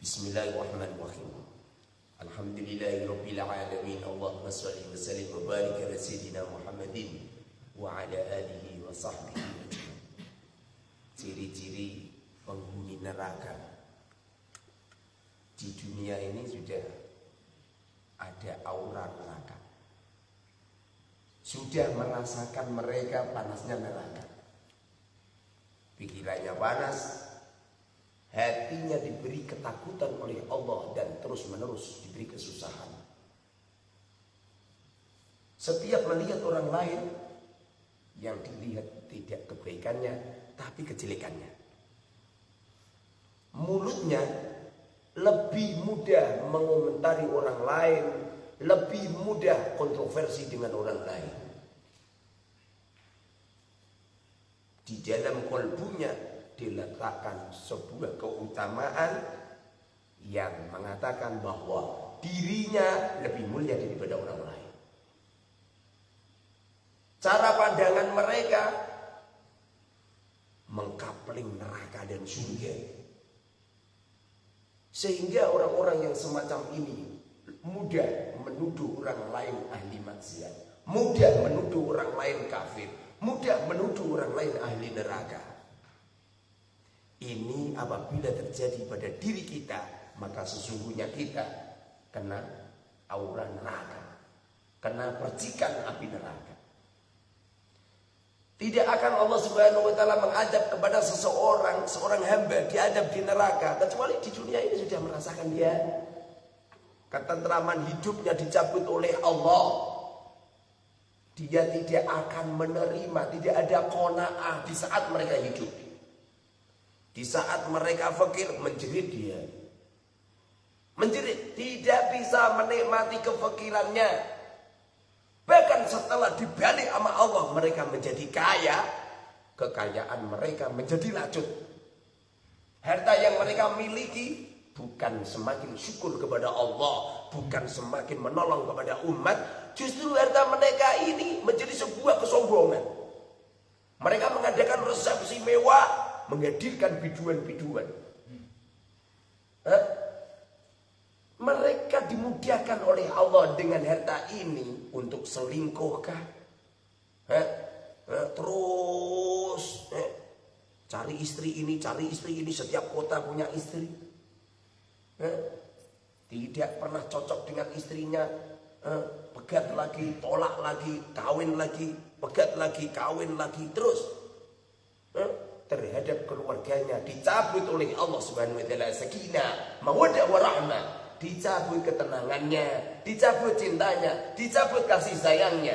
Bismillahirrahmanirrahim. Alhamdulillahirabbil alamin. Allahumma shalli wa sallim wa barik ala sayyidina Muhammadin wa ala alihi wa sahbihi ajmain. Ciri-ciri penghuni neraka. Di dunia ini sudah ada aura neraka. Sudah merasakan mereka panasnya neraka. Pikirannya panas, hatinya diberi ketakutan oleh Allah dan terus-menerus diberi kesusahan. Setiap melihat orang lain, yang dilihat tidak kebaikannya, tapi kejelekannya. Mulutnya lebih mudah mengomentari orang lain, lebih mudah kontroversi dengan orang lain. Di dalam kalbunya diletakkan sebuah keutamaan yang mengatakan bahwa dirinya lebih mulia daripada orang lain. Cara pandangan mereka mengkapling neraka dan surga. Sehingga orang-orang yang semacam ini mudah menuduh orang lain ahli maksiat, mudah menuduh orang lain kafir, mudah menuduh orang lain ahli neraka. Ini apabila terjadi pada diri kita, maka sesungguhnya kita kena aura neraka, kena percikan api neraka. Tidak akan Allah Subhanahu wa taala mengadab kepada seorang hamba diadab di neraka, kecuali di dunia ini sudah merasakan dia ketentraman hidupnya dicabut oleh Allah. Dia tidak akan menerima, tidak ada qanaah di saat mereka hidup. Di saat mereka fakir, menjerit dia. Menjerit, tidak bisa menikmati kefakirannya. Bahkan setelah dibalik sama Allah, mereka menjadi kaya. Kekayaan mereka menjadi lacut. Harta yang mereka miliki bukan semakin syukur kepada Allah, bukan semakin menolong kepada umat. Justru harta mereka ini menjadi sebuah kesombongan. Mereka mengadakan resepsi mewah, menghadirkan biduan-biduan. Mereka dimudahkan oleh Allah dengan harta ini untuk selingkuhkah? Terus cari istri ini, setiap kota punya istri. Tidak pernah cocok dengan istrinya. Pegat lagi, tolak lagi, kawin lagi, pegat lagi, kawin lagi, terus terhadap keluarganya dicabut oleh Allah Subhanahu wa taala sakinah, mawaddah warahmah, dicabut ketenangannya, dicabut cintanya, dicabut kasih sayangnya.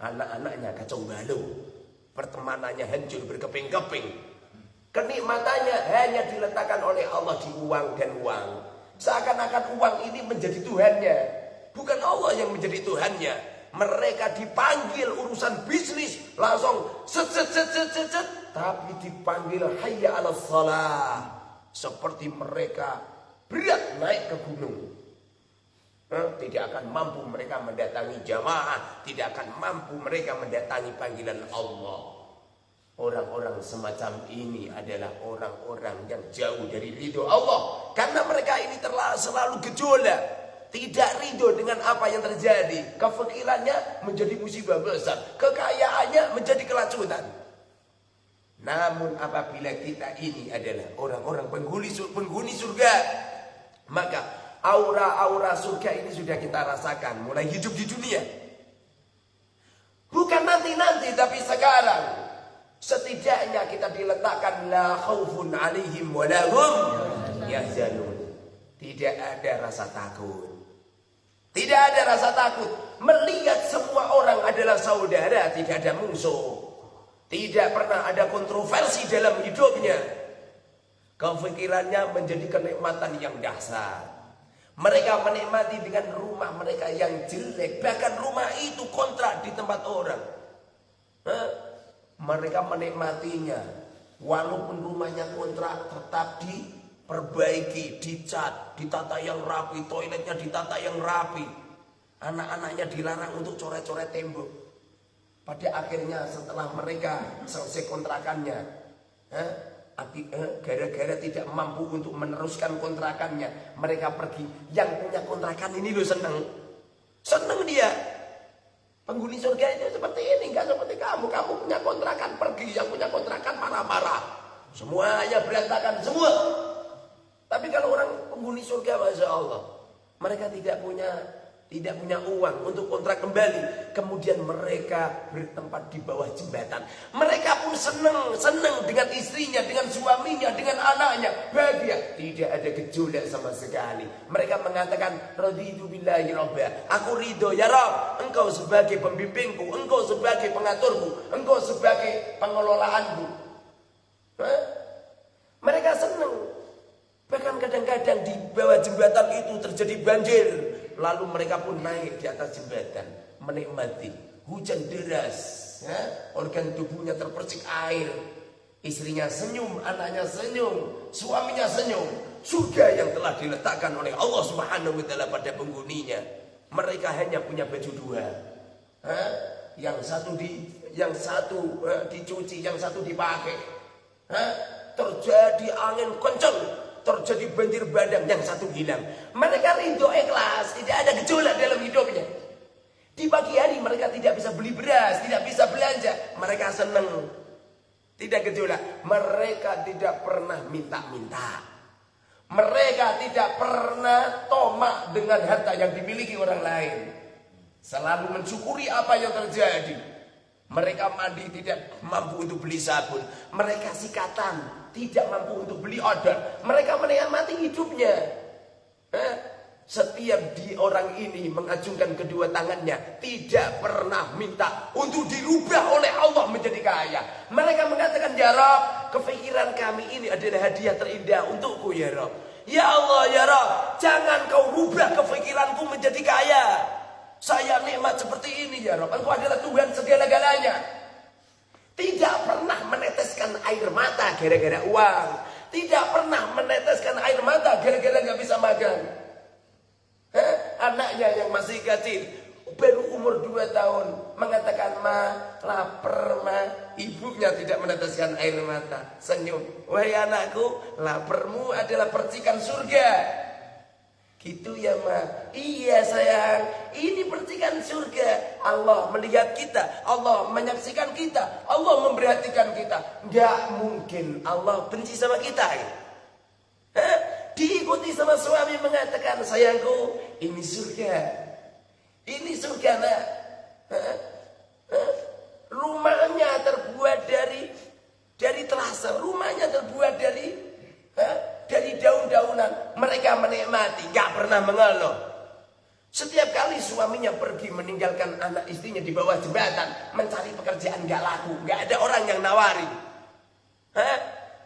Anak-anaknya kacau balau, pertemanannya hancur berkeping-keping. Kenikmatannya hanya diletakkan oleh Allah di uang dan uang. Seakan-akan uang ini menjadi Tuhannya, bukan Allah yang menjadi Tuhannya. Mereka dipanggil urusan bisnis langsung set, tapi dipanggil hayya 'alas shalah, seperti mereka berat naik ke gunung. Tidak akan mampu mereka mendatangi jamaah, tidak akan mampu mereka mendatangi panggilan Allah. Orang-orang semacam ini adalah orang-orang yang jauh dari ridho Allah, karena mereka ini selalu gejolak. Tidak ridho dengan apa yang terjadi. Kefakirannya menjadi musibah besar, kekayaannya menjadi kelacutan. Namun apabila kita ini adalah orang-orang penghuni surga, maka aura-aura surga ini sudah kita rasakan mulai hidup di dunia. Bukan nanti-nanti, tapi sekarang. Setidaknya kita diletakkan la khaufun 'alaihim wa la hum yahzanun. Tidak ada rasa takut. Tidak ada rasa takut. Melihat semua orang adalah saudara, tidak ada musuh. Tidak pernah ada kontroversi dalam hidupnya. Kefikirannya menjadi kenikmatan yang dahsyat. Mereka menikmati dengan rumah mereka yang jelek. Bahkan rumah itu kontrak di tempat orang. Mereka menikmatinya. Walaupun rumahnya kontrak, tetap diperbaiki, dicat, ditata yang rapi, toiletnya ditata yang rapi. Anak-anaknya dilarang untuk coret-coret tembok. Pada akhirnya setelah mereka selesai kontrakannya, gara-gara tidak mampu untuk meneruskan kontrakannya, mereka pergi. Yang punya kontrakan ini loh seneng dia. Penghuni surga itu seperti ini, enggak seperti kamu. Kamu punya kontrakan, pergi. Yang punya kontrakan marah-marah. Semuanya berantakan semua. Tapi kalau orang penghuni surga, Masya Allah, mereka tidak punya uang untuk kontrak kembali. Kemudian mereka bertempat di bawah jembatan. Mereka pun senang dengan istrinya, dengan suaminya, dengan anaknya, bahagia. Tidak ada gejolak sama sekali. Mereka mengatakan, raditu billahi robba. Aku ridho ya Rabb, engkau sebagai pembimbingku, engkau sebagai pengaturku, engkau sebagai pengelolaanku. Mereka senang. Bahkan kadang-kadang di bawah jembatan itu terjadi banjir. Lalu mereka pun naik di atas jembatan, menikmati hujan deras, organ tubuhnya terpercik air. Istrinya senyum, anaknya senyum, suaminya senyum. Surga yang telah diletakkan oleh Allah Subhanahu wa taala pada penghuninya. Mereka hanya punya baju dua. Yang satu dicuci, yang satu dipakai. Terjadi angin kencang, terjadi banjir bandang, yang satu hilang. Mereka ridho ikhlas, tidak ada gejolak dalam hidupnya. Di pagi hari mereka tidak bisa beli beras, tidak bisa belanja. Mereka senang, tidak gejolak. Mereka tidak pernah minta-minta. Mereka tidak pernah tomak dengan harta yang dimiliki orang lain. Selalu mensyukuri apa yang terjadi. Mereka mandi tidak mampu untuk beli sabun. Mereka sikatan, tidak mampu untuk beli odol. Mereka menikmati hidupnya. Setiap orang ini mengacungkan kedua tangannya, tidak pernah minta untuk dirubah oleh Allah menjadi kaya. Mereka mengatakan, ya Rabb, kefikiran kami ini adalah hadiah terindah untukku ya Rabb. Ya Allah ya Rabb, jangan kau rubah kefikiranku menjadi kaya. Saya nikmat seperti ini ya Rabb, engkau adalah Tuhan segala-galanya. Tidak pernah meneteskan air mata gara-gara uang. Tidak pernah meneteskan air mata gara-gara gak bisa makan. Anaknya yang masih kecil, baru umur 2 tahun, mengatakan, ma, lapar ma. Ibunya tidak meneteskan air mata, senyum. Wahai anakku, laparmu adalah percikan surga. Gitu ya ma. Iya sayang, ini percikan surga. Allah melihat kita, Allah menyaksikan kita, Allah memperhatikan kita. Gak mungkin Allah benci sama kita. Diikuti sama suami mengatakan, sayangku, ini surga. Ini surga nak. Rumahnya terbuat dari terasa. Rumahnya terbuat dari daun-daunan. Mereka menikmati, gak pernah mengeluh. Setiap kali suaminya pergi meninggalkan anak istrinya di bawah jembatan, mencari pekerjaan gak laku, gak ada orang yang nawari.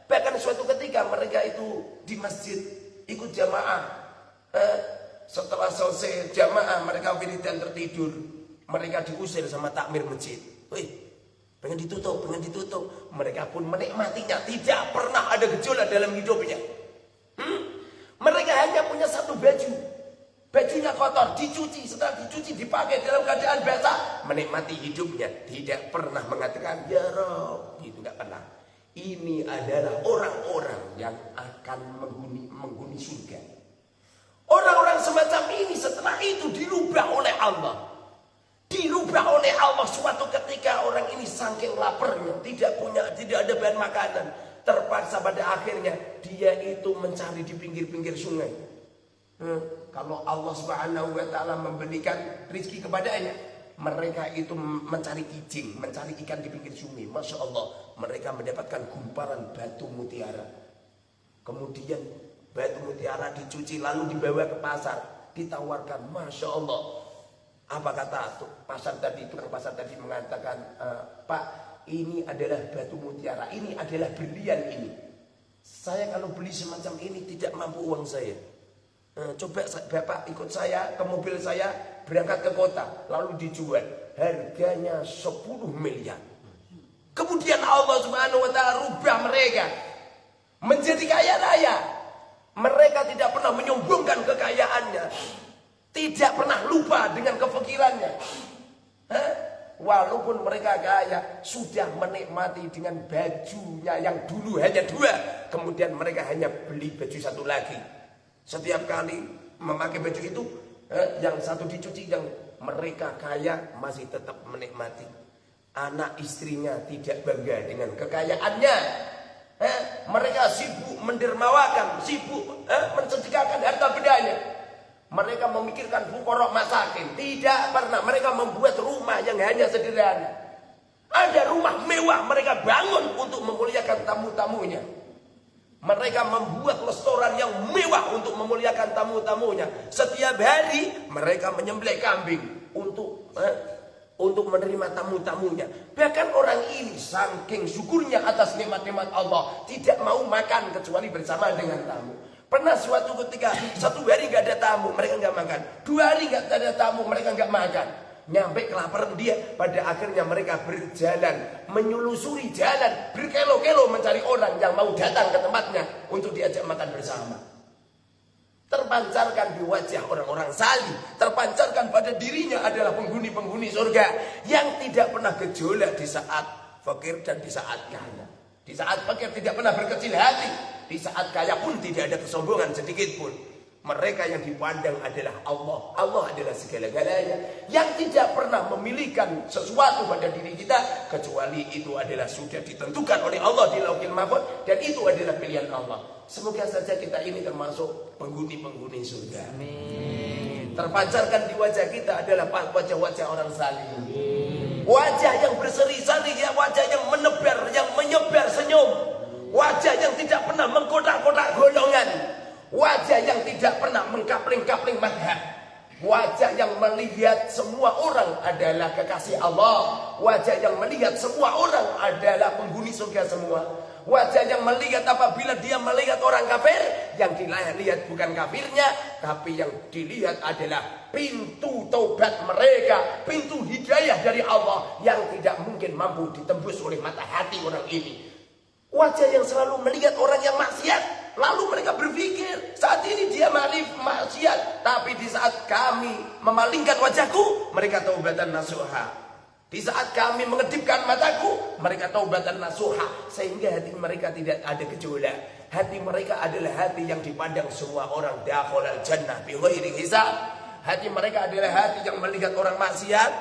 Bahkan suatu ketika mereka itu di masjid ikut jamaah. Setelah selesai jamaah mereka wiridan tertidur. Mereka diusir sama takmir masjid. Wih, pengen ditutup. Mereka pun menikmatinya. Tidak pernah ada gejolak dalam hidupnya. Mereka hanya punya satu baju. Bajunya kotor, dicuci. Setelah dicuci dipakai dalam keadaan basah. Menikmati hidupnya. Tidak pernah mengatakan, ya Rabb. Itu tidak pernah. Ini adalah orang-orang yang akan menghuni surga. Orang-orang semacam ini setelah itu dirubah oleh Allah. Dirubah oleh Allah suatu ketika orang ini saking laparnya, tidak ada bahan makanan. Terpaksa pada akhirnya dia itu mencari di pinggir-pinggir sungai. Kalau Allah Subhanahu wa taala memberikan rezeki kepadanya, mereka itu mencari kijing, mencari ikan di pinggir sungai. Masya Allah, mereka mendapatkan gumparan batu mutiara. Kemudian batu mutiara dicuci lalu dibawa ke pasar, ditawarkan. Masya Allah. Apa kata tukang pasar tadi mengatakan, Pak, ini adalah batu mutiara, ini adalah berlian ini. Saya kalau beli semacam ini tidak mampu uang saya. Coba Bapak ikut saya ke mobil saya, berangkat ke kota, lalu dijual. Harganya 10 miliar. Kemudian Allah Subhanahu wa taala rubah mereka menjadi kaya raya. Mereka tidak pernah menyombongkan kekayaannya. Tidak pernah lupa dengan kefikirannya. Walaupun mereka kaya, sudah menikmati dengan bajunya yang dulu hanya 2, kemudian mereka hanya beli baju 1 lagi. Setiap kali memakai baju itu, yang 1 dicuci, yang mereka kaya masih tetap menikmati. Anak istrinya tidak bangga dengan kekayaannya. Mereka sibuk mendermawakan, sibuk mensedekahkan harta bendanya. Mereka memikirkan fuqara masakin. Tidak pernah mereka membuat rumah yang hanya sederhana. Ada rumah mewah mereka bangun untuk memuliakan tamu-tamunya. Mereka membuat restoran yang mewah untuk memuliakan tamu-tamunya. Setiap hari mereka menyembelih kambing untuk menerima tamu-tamunya. Bahkan orang ini saking syukurnya atas nikmat-nikmat Allah, tidak mau makan kecuali bersama dengan tamu. Pernah suatu ketika 1 hari nggak ada tamu, mereka nggak makan. 2 hari nggak ada tamu, mereka nggak makan. Nyampe kelaparan dia, pada akhirnya mereka berjalan, menyelusuri jalan, berkilo-kilo mencari orang yang mau datang ke tempatnya untuk diajak makan bersama. Terpancarkan di wajah orang-orang salih, terpancarkan pada dirinya adalah penghuni-penghuni surga yang tidak pernah gejolak di saat fakir dan di saat kaya. Di saat fakir tidak pernah berkecil hati, di saat kaya pun tidak ada kesombongan sedikit pun. Mereka yang dipandang adalah Allah. Allah adalah segala-galanya. Yang tidak pernah memilihkan sesuatu pada diri kita, kecuali itu adalah sudah ditentukan oleh Allah di Lauhil Mahfuz, dan itu adalah pilihan Allah. Semoga saja kita ini termasuk penghuni-penghuni surga. Amin. Terpancarkan di wajah kita adalah wajah-wajah orang salih. Wajah yang berseri-seri, wajah yang menebar, yang menyebar senyum. Wajah yang tidak pernah mengkotak-kotak golongan. Wajah yang tidak pernah mengkapling-kapling madhab. Wajah yang melihat semua orang adalah kekasih Allah. Wajah yang melihat semua orang adalah penghuni surga semua. Wajah yang melihat apabila dia melihat orang kafir, yang dilihat bukan kafirnya, tapi yang dilihat adalah pintu taubat mereka, pintu hidayah dari Allah yang tidak mungkin mampu ditembus oleh mata hati orang ini. Wajah yang selalu melihat orang yang maksiat, lalu mereka berpikir saat ini dia maksiat, tapi di saat kami memalingkan wajahku, mereka taubatan nasuha. Di saat kami mengedipkan mataku, mereka taubatan nasuha. Sehingga hati mereka tidak ada gejolak. Hati mereka adalah hati yang dipandang semua orang dakhalal jannah bi ghairi hisab. Hati mereka adalah hati yang melihat orang maksiat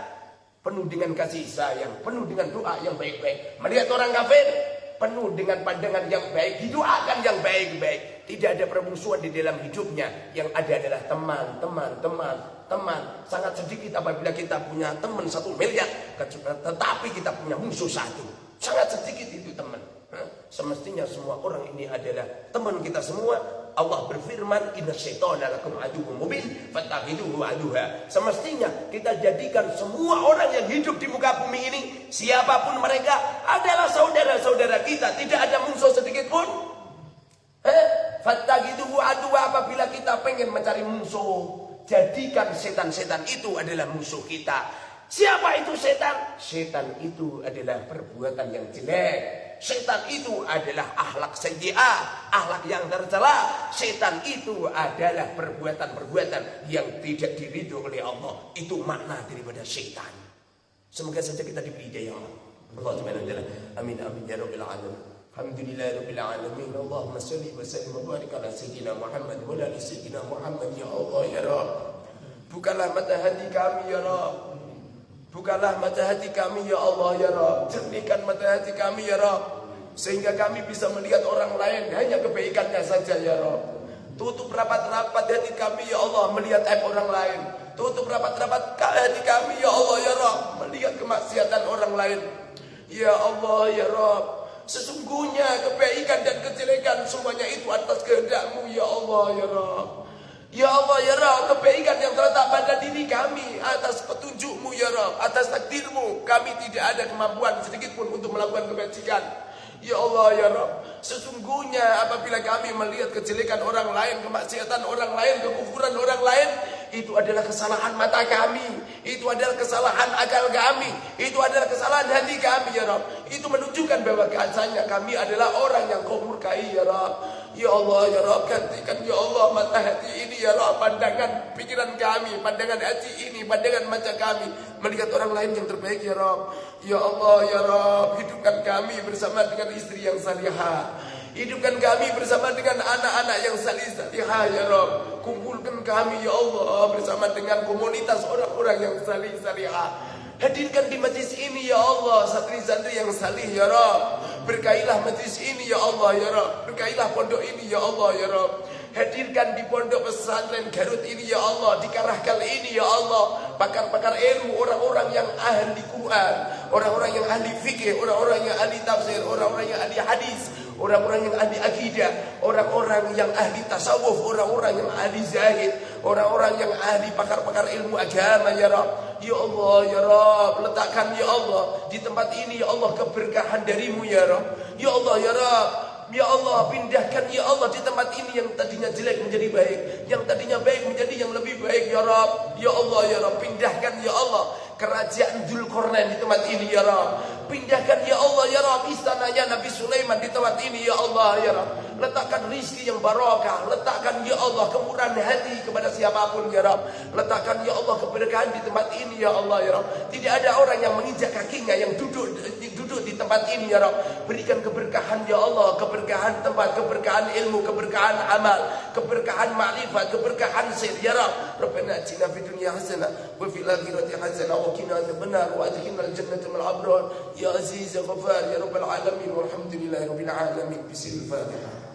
penuh dengan kasih sayang, penuh dengan doa yang baik-baik. Melihat orang kafir penuh dengan pandangan yang baik, didoakan yang baik-baik. Tidak ada permusuhan di dalam hidupnya. Yang ada adalah teman. Sangat sedikit apabila kita punya teman 1 miliar, tetapi kita punya musuh 1. Sangat sedikit itu teman. Semestinya semua orang ini adalah teman kita semua. Allah berfirman, "Inna syaitana lakum aduwwun mubin fattakhidhuhu aduwwa." Semestinya kita jadikan semua orang yang hidup di muka bumi ini, siapapun mereka, adalah saudara-saudara kita. Tidak ada musuh sedikit pun. Fattakhidhuhu aduwwa, apabila kita pengen mencari musuh, jadikan setan-setan itu adalah musuh kita. Siapa itu setan? Setan itu adalah perbuatan yang jelek. Setan itu adalah akhlak sayyi'ah, akhlak yang tercela. Setan itu adalah perbuatan-perbuatan yang tidak diridho oleh Allah. Itu makna daripada setan. Semoga saja kita diberi hidayah Allah Subhanahu wa taala. Amin amin ya rabbil alamin. Alhamdulillahirabbil alamin. Allahumma shalli wa sallim wa barik ala sayyidina Muhammad wa ala sayyidina Muhammad ya Allah ya Rabb. Bukalah mata hati kami ya Rabb. Bukalah mata hati kami ya Allah ya Rabb. Jernihkan mata hati kami ya Rabb, sehingga kami bisa melihat orang lain hanya kebaikannya saja ya Rabb. Tutup rapat-rapat hati kami ya Allah melihat aib orang lain. Tutup rapat-rapat hati kami ya Allah ya Rabb melihat kemaksiatan orang lain. Ya Allah ya Rabb, sesungguhnya kebaikan dan kejelekan semuanya itu atas kehendak-Mu ya Allah ya Rabb. Ya Allah ya Rabb, kebaikan yang terletak pada diri kami atas petunjuk-Mu ya Rabb, atas takdir-Mu, kami tidak ada kemampuan sedikit pun untuk melakukan kebajikan. Ya Allah ya Rabb, sesungguhnya apabila kami melihat kejelekan orang lain, kemaksiatan orang lain, kekufuran orang lain, itu adalah kesalahan mata kami, itu adalah kesalahan akal kami, itu adalah kesalahan hati kami ya Rabb. Itu menunjukkan bahwa keasalnya kami adalah orang yang kau murkai ya Rabb. Ya Allah ya Rabb, gantikan ya Allah mata hati ini ya Rabb, pandangan pikiran kami, pandangan hati ini, pandangan mata kami melihat orang lain yang terbaik ya Rabb. Ya Allah ya Rabb, hidupkan kami bersama dengan istri yang salihah, hidupkan kami bersama dengan anak-anak yang salihah ya Rabb. Kumpulkan kami ya Allah bersama dengan komunitas orang-orang yang salihah. Hadirkan di majlis ini ya Allah santri-santri yang salih ya Rabb. Berkailah majlis ini ya Allah ya Rabb. Berkailah pondok ini ya Allah ya Rabb. Hadirkan di pondok pesantren Garut ini ya Allah, di Karahkal ini ya Allah, pakar-pakar ilmu, orang-orang yang ahli Quran, orang-orang yang ahli fikih, orang-orang yang ahli tafsir, orang-orang yang ahli hadis, orang-orang yang ahli akidah, orang-orang yang ahli tasawuf, orang-orang yang ahli zahid, orang-orang yang ahli pakar-pakar ilmu agama ya Rabb. Ya Allah ya Rabb, letakkan ya Allah di tempat ini ya Allah keberkahan darimu ya Rabb. Ya Allah ya Rabb, ya Allah pindahkan ya Allah di tempat ini yang tadinya jelek menjadi baik, yang tadinya baik menjadi yang lebih baik ya Rabb. Ya Allah ya Rabb, pindahkan ya Allah kerajaan Dzulqarnain di tempat ini ya Rabb. Pindahkan ya Allah ya Rabb istananya Nabi Sulaiman di tempat ini ya Allah ya Rabb. Letakkan rizki yang barakah, letakkan ya Allah kemurahan hati kepada siapapun ya Rabb. Letakkan ya Allah keberkahan di tempat ini ya Allah ya Rabb. Tidak ada orang yang menginjak kakinya yang duduk di tempat ini ya Rabb. Berikan keberkahan ya Allah, keberkahan tempat, keberkahan ilmu, keberkahan amal, keberkahan ma'rifat, keberkahan sir ya Rabb. Rabbana atina fid dunya hasanah wa fil akhirati hasanah wa qina adzabannar wa adkhilna al-jannata ma'al abrar ya aziz ya ghafar ya rabbal alamin walhamdulillahi rabbil alamin. Bismillahirrahmanirrahim.